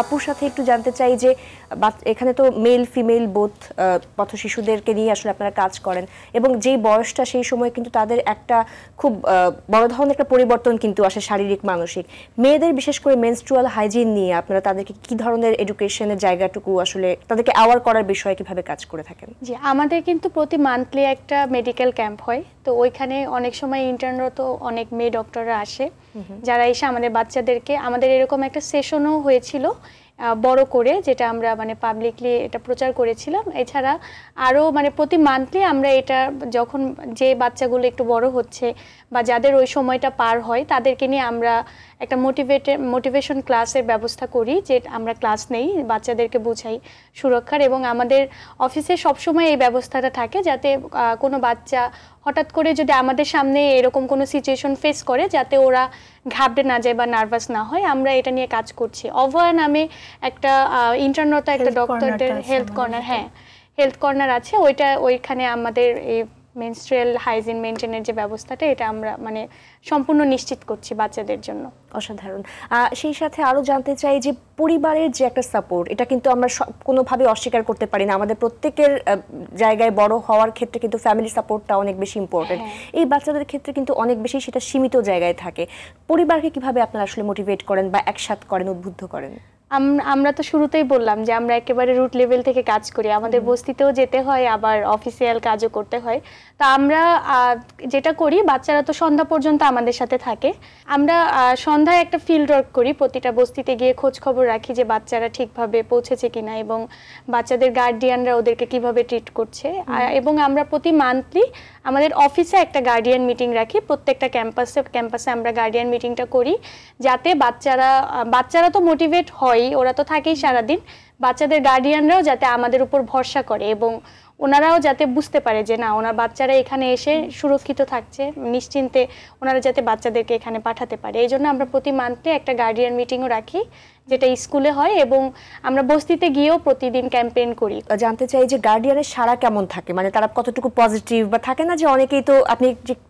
আপুর সাথে একটু জানতে চাই যে এখানে তো মেল ফিমেল বোথ পথ শিশুদেরকে নিয়ে আসলে আপনারা কাজ করেন এবং যেই বয়সটা সেই সময় কিন্তু তাদের একটা খুব বড় ধরনের একটা পরিবর্তন কিন্তু আসে শারীরিক মানসিক। মেয়েদের বিশেষ করে মেনস্ট্রুয়াল হাইজিন নিয়ে আপনারা তাদেরকে কি ধরনের এডুকেশনের জায়গাটুকু আসলে তাদেরকে অ্যাওয়ার করার বিষয়ে কিভাবে কাজ করে থাকেন? জি, আমাদের কিন্তু প্রতি মান্থলি একটা মেডিকেল ক্যাম্প হয়, তো ওইখানে অনেক সময় ইন্টার্নরত অনেক মেয়ে ডক্টররা আসে যারা এসে আমাদের বাচ্চাদেরকে, আমাদের এরকম একটা সেশনও হয়েছিল বড় করে, যেটা আমরা মানে পাবলিকলি এটা প্রচার করেছিলাম। এছাড়া আরও মানে প্রতি মান্থলি আমরা এটা যখন যে বাচ্চাগুলো একটু বড় হচ্ছে বা যাদের ওই সময়টা পার হয় তাদেরকে নিয়ে আমরা একটা মোটিভেশন ক্লাসের ব্যবস্থা করি, যে আমরা ক্লাস নেই, বাচ্চাদেরকে বুঝাই সুরক্ষার। এবং আমাদের অফিসে সবসময় এই ব্যবস্থাটা থাকে যাতে কোনো বাচ্চা হঠাৎ করে যদি আমাদের সামনে এরকম কোনো সিচুয়েশন ফেস করে যাতে ওরা ঘাবড়ে না যায় বা নার্ভাস না হয়। আমরা এটা নিয়ে কাজ করছি। অভয়া নামে একটা ইন্টারনেটে একটা ডক্টরদের হেলথ কর্নার, হ্যাঁ হেলথ কর্নার আছে, ওইখানে আমাদের এই মেনস্ট্রুয়াল হাইজিন মেনটেনের যে ব্যবস্থাটা এটা আমরা মানে সম্পূর্ণ নিশ্চিত করছি বাচ্চাদের জন্য। অসাধারণ। সেই সাথে আরও জানতে চাই যে পরিবারের যে একটা সাপোর্ট, এটা কিন্তু আমরা কোনোভাবে অস্বীকার করতে পারি না। আমাদের প্রত্যেকের জায়গায় বড় হওয়ার ক্ষেত্রে কিন্তু ফ্যামিলি সাপোর্টটা অনেক বেশি ইম্পর্টেন্ট। এই বাচ্চাদের ক্ষেত্রে কিন্তু অনেক বেশি সেটা সীমিত জায়গায় থাকে। পরিবারকে কিভাবে আপনারা আসলে মোটিভেট করেন বা একসাথ করেন, উদ্বুদ্ধ করেন? আমরা তো শুরুতেই বললাম যে আমরা একেবারে রুট লেভেল থেকে কাজ করি, আমাদের বস্তিতেও যেতে হয় আবার অফিসিয়াল কাজও করতে হয়। তো আমরা যেটা করি, বাচ্চারা তো সন্ধ্যা পর্যন্ত আমাদের সাথে থাকে, আমরা সন্ধ্যায় একটা ফিল্ড ওয়ার্ক করি, প্রতিটা বস্তিতে গিয়ে খোঁজ খবর রাখি যে বাচ্চারা ঠিকভাবে পৌঁছেছে কিনা এবং বাচ্চাদের গার্ডিয়ানরা ওদেরকে কিভাবে ট্রিট করছে। এবং আমরা প্রতি মান্থলি আমাদের অফিসে একটা গার্ডিয়ান মিটিং রাখি, প্রত্যেকটা ক্যাম্পাসে আমরা গার্ডিয়ান মিটিংটা করি যাতে বাচ্চারা তো মোটিভেট হয়, ওরা তো থাকেই সারাদিন, বাচ্চাদের গার্ডিয়ানরাও যাতে আমাদের উপর ভরসা করে এবং ওনারাও যাতে বুঝতে পারে যে না, ওনার বাচ্চারা এখানে এসে সুরক্ষিত থাকছে, নিশ্চিন্তে ওনারা যাতে বাচ্চাদেরকে এখানে পাঠাতে পারে। এই জন্য আমরা প্রতি মান্থলি একটা গার্ডিয়ান মিটিংও রাখি, যেটা স্কুলে হয়, এবং আমরা বস্তিতে গিয়েও প্রতিদিন ক্যাম্পেইন করি। জানতে চাই যে গার্ডিয়ানের সাড়া কেমন থাকে, মানে তারা কতটুকু পজিটিভ, বা থাকে না যে অনেকেই তো আপনি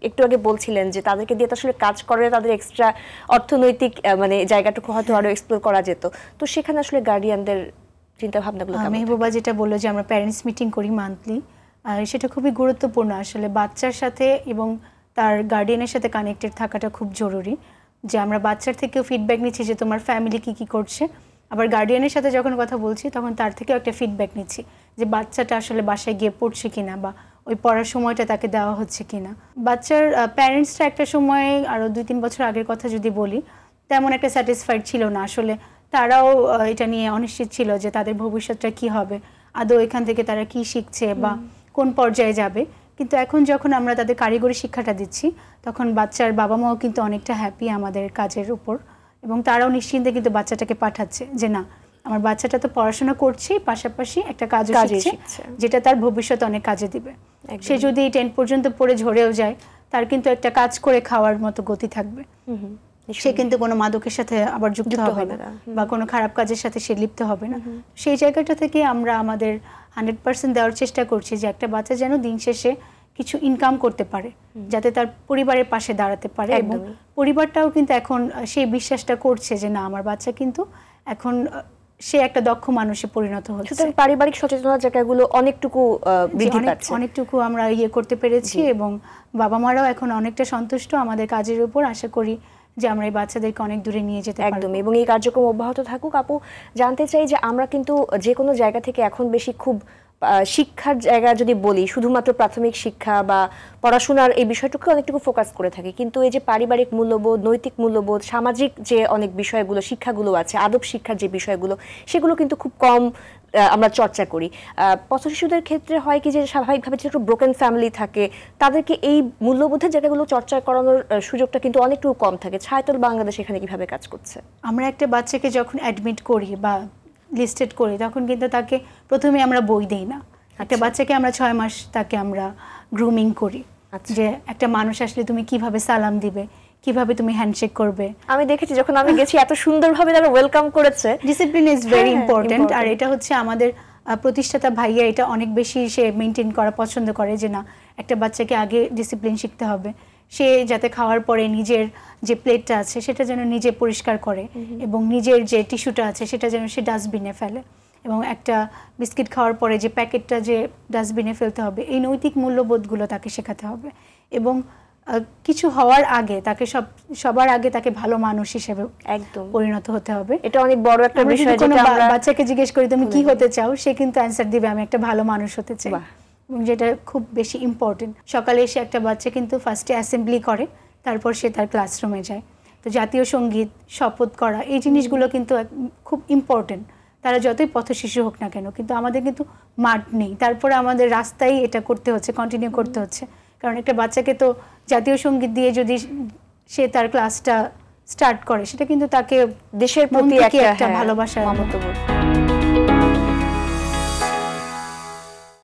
একটু আগে বলছিলেন যে তাদেরকে দিয়ে তো আসলে কাজ করে তাদের এক্সট্রা অর্থনৈতিক মানে জায়গাটুকু হয়তো আরো এক্সপ্লোর করা যেত, তো সেখানে আসলে গার্ডিয়ানদের চিন্তা ভাবনাগুলো কেমন? মেহবুবা যেটা বললো যে আমরা প্যারেন্টস মিটিং করি মান্থলি, আর সেটা খুবই গুরুত্বপূর্ণ। আসলে বাচ্চার সাথে এবং তার গার্ডিয়ানের সাথে কানেক্টেড থাকাটা খুব জরুরি, যে আমরা বাচ্চার থেকেও ফিডব্যাক নিচ্ছি যে তোমার ফ্যামিলি কী করছে, আবার গার্ডিয়ানের সাথে যখন কথা বলছি তখন তার থেকেও একটা ফিডব্যাক নিচ্ছি যে বাচ্চাটা আসলে বাসায় গিয়ে পড়ছে কিনা বা ওই পড়ার সময়টা তাকে দেওয়া হচ্ছে কিনা। বাচ্চার প্যারেন্টসরা একটা সময় আরও 2-3 বছর আগের কথা যদি বলি, তেমন একটা স্যাটিসফাইড ছিল না। আসলে তারাও এটা নিয়ে অনিশ্চিত ছিল যে তাদের ভবিষ্যৎটা কি হবে, আদৌ এখান থেকে তারা কি শিখছে বা কোন পর্যায়ে যাবে। কিন্তু এখন যখন আমরা তাদের কারিগরি শিক্ষাটা দিচ্ছি তখন বাচ্চার বাবা মাও কিন্তু অনেকটা হ্যাপি আমাদের কাজের উপর, এবং তারাও নিশ্চিন্তে কিন্তু বাচ্চাটাকে পাঠাচ্ছে যে না, আমার বাচ্চাটা তো পড়াশোনা করছে, পাশাপাশি একটা কাজও শিখছে যেটা তার ভবিষ্যতে অনেক কাজে দিবে। সে যদি 10 পর্যন্ত পড়ে ঝরেও যায়, তার কিন্তু একটা কাজ করে খাওয়ার মতো গতি থাকবে, সে কিন্তু কোনো মাদকের সাথে আবার যুক্ত হবে না বা কোনো খারাপ কাজের সাথে সে লিপ্ত হবে না। সেই জায়গাটা থেকে আমরা আমাদের 100% দেওয়ার চেষ্টা করছি যে একটা বাচ্চা যেন দিন শেষে কিছু ইনকাম করতে পারে, যাতে তার পরিবারের পাশে দাঁড়াতে পারে, এবং পরিবারটাও কিন্তু এখন সেই বিশ্বাসটা করছে যে না, আমার বাচ্চা কিন্তু এখন সে একটা দক্ষ মানুষে পরিণত হচ্ছে। সুতরাং পারিবারিক সচেতনতার জায়গাগুলো অনেকটুকু বৃদ্ধি পাচ্ছে, অনেকটুকু আমরা করতে পেরেছি, এবং বাবা মারাও এখন অনেকটা সন্তুষ্ট আমাদের কাজের উপর। আশা করি যে আমরা এই বাচ্চাদেরকে অনেক দূরে নিয়ে যেতে পারবো। একদম, এবং এই কার্যক্রম অব্যাহত থাকুক। আপু, জানতে চাই যে আমরা কিন্তু যে কোনো জায়গা থেকে এখন বেশি খুব শিক্ষার জায়গা যদি বলি, শুধুমাত্র প্রাথমিক শিক্ষা বা পড়াশোনার এই বিষয়টুকু অনেকটুকু ফোকাস করে থাকি, কিন্তু এই যে পারিবারিক মূল্যবোধ, নৈতিক মূল্যবোধ, সামাজিক যে অনেক বিষয়গুলো, শিক্ষাগুলো আছে, আদব শিক্ষার যে বিষয়গুলো, সেগুলো কিন্তু খুব কম আমরা চর্চা করি। পথ শিশুদের ক্ষেত্রে হয় কি যে স্বাভাবিকভাবে যে একটু ব্রোকেন ফ্যামিলি থাকে, তাদেরকে এই মূল্যবোধের জায়গাগুলো চর্চা করানোর সুযোগটা কিন্তু অনেকটুকু কম থাকে। ছায়াতল বাংলাদেশ এখানে কিভাবে কাজ করছে? আমরা একটা বাচ্চাকে যখন অ্যাডমিট করি বা লিস্টেড করি, তখন কিন্তু তাকে প্রথমে আমরা বই দিই না। একটা বাচ্চাকে আমরা 6 মাস তাকে আমরা গ্রুমিং করি, যে একটা মানুষ আসলে তুমি কিভাবে সালাম দিবে, কিভাবে তুমি হ্যান্ডশেক করবে। আমি দেখেছি যখন আমি গেছি এত সুন্দরভাবে তারা ওয়েলকাম করেছে। ডিসিপ্লিন ইজ ভেরি ইম্পর্টেন্ট, আর এটা হচ্ছে আমাদের প্রতিষ্ঠাতা ভাইয়া এটা অনেক বেশি সে মেনটেন করা পছন্দ করে, যে না, একটা বাচ্চাকে আগে ডিসিপ্লিন শিখতে হবে, সে যাতে খাওয়ার পরে নিজের যে প্লেটটা আছে সেটা যেন নিজে পরিষ্কার করে এবং নিজের যে টিস্যুটা আছে সেটা যেন সে ডাস্টবিনে ফেলে, এবং একটা বিস্কিট খাওয়ার পরে যে প্যাকেটটা যে ডাস্টবিনে ফেলতে হবে, এই নৈতিক মূল্যবোধগুলো তাকে শেখাতে হবে। এবং কিছু হওয়ার আগে তাকে সবার আগে তাকে ভালো মানুষ হিসেবে একদম পরিণত হতে হবে। এটা অনেক বড় একটা বিষয়, যেটা আমরা বাচ্চাকে জিজ্ঞেস করি তুমি কি হতে চাও, সে কিন্তু অ্যান্সার দিবে আমি একটা ভালো মানুষ হতে চাই, এবং যেটা খুব বেশি ইম্পর্টেন্ট। সকালে এসে একটা বাচ্চা কিন্তু ফার্স্টে অ্যাসেম্বলি করে, তারপর সে তার ক্লাসরুমে যায়। তো জাতীয় সঙ্গীত, শপথ করা, এই জিনিসগুলো কিন্তু খুব ইম্পর্টেন্ট। তারা যতই পথশিশু হোক না কেন, কিন্তু আমাদের কিন্তু মাঠ নেই, তারপরে আমাদের রাস্তায় এটা করতে হচ্ছে, কন্টিনিউ করতে হচ্ছে। কারণ একটা বাচ্চাকে তো জাতীয় সঙ্গীত দিয়ে যদি সে তার ক্লাসটা স্টার্ট করে, সেটা কিন্তু তাকে দেশের প্রতি একটা ভালোবাসার মমত্ববোধ